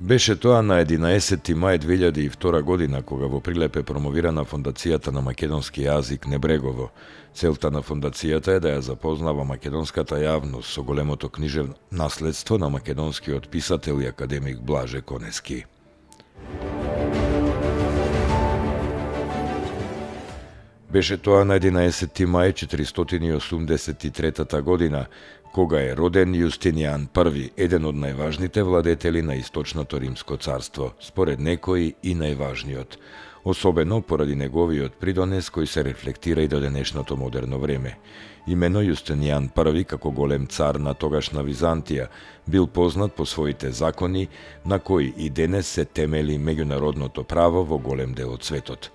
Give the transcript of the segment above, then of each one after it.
Беше тоа на 11. мај 2002 година, кога во Прилеп е промовирана Фондацијата на македонски јазик Небрегово. Целта на фондацијата е да ја запознава македонската јавност со големото книжевно наследство на македонскиот писател и академик Блаже Конески. Беше тоа на 11. мај 483 година, кога е роден Јустинијан I, еден од најважните владетели на Источното Римско царство, според некои и најважниот, особено поради неговиот придонес кој се рефлектира и до денешното модерно време. Имено Јустинијан I, како голем цар на тогашна Византија, бил познат по своите закони, на кои и денес се темели меѓународното право во голем дел од светот.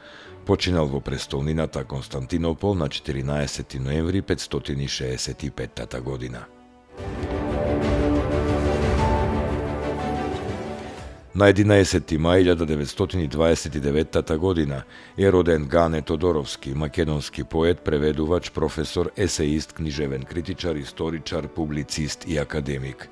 Починал во престолнината Константинопол на 14. ноември 565 година. На 11. мај 1929 година е роден Гане Тодоровски, македонски поет, преведувач, професор, есеист, книжевен критичар, историчар, публицист и академик.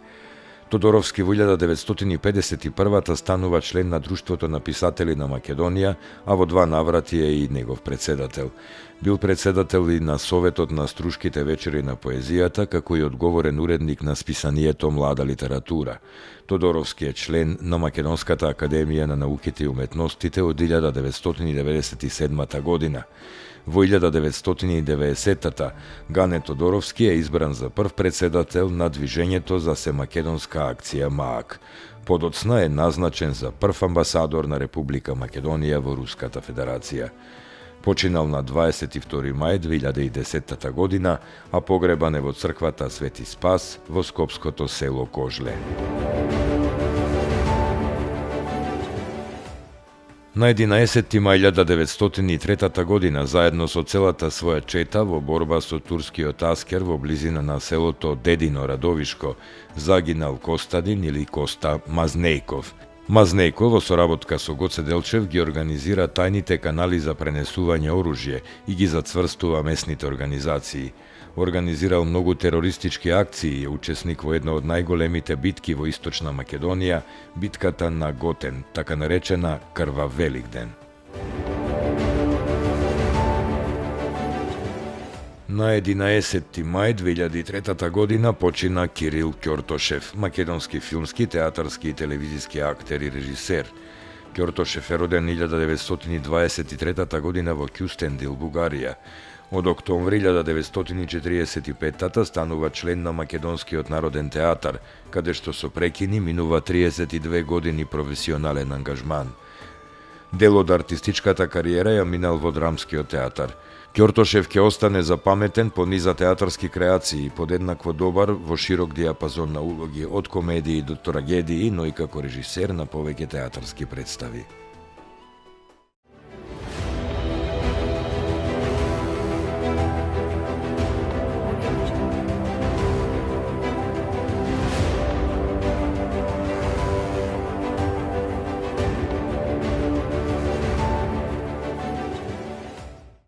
Тодоровски во 1951 станува член на Друштвото на писатели на Македонија, а во 2 наврати е и негов председател. Бил председател и на Советот на струшките вечери на поезијата, како и одговорен уредник на списанието Млада литература. Тодоровски е член на Македонската академија на науките и уметностите од 1997 година. Во 1990-та Гане Тодоровски е избран за прв председател на Движењето за семакедонска акција МААК. Подоцна е назначен за прв амбасадор на Република Македонија во Руската Федерација. Починал на 22 мај 2010 година, а погребан е во црквата Свети Спас во скопското село Кожле. На 11. мај 1903 година, заедно со целата своја чета во борба со турскиот аскер во близина на селото Дедино Радовишко, загинал Костадин или Коста Мазнејков. Мазнејков во соработка со Гоце Делчев ги организира тајните канали за пренесување оружје и ги зацврстува месните организации. Организирал многу терористички акции и е учесник во една од најголемите битки во Источна Македонија, битката на Готен, така наречена Крвав Великден. На 11. мај 2003 година почина Кирил Ќортошев, македонски филмски, театарски и телевизиски актер и режисер. Ќортошев е роден 1923 година во Кюстендил, Бугарија. Од октомври 1945 станува член на Македонскиот народен театар, каде што со прекини минува 32 години професионален ангажман. Дел од артистичката кариера ја минал во драмскиот театар. Ќортошев ќе остане запаметен по низа театарски креации, подеднакво добар во широк диапазон на улоги, од комедии до трагедии, но и како режисер на повеќе театарски представи.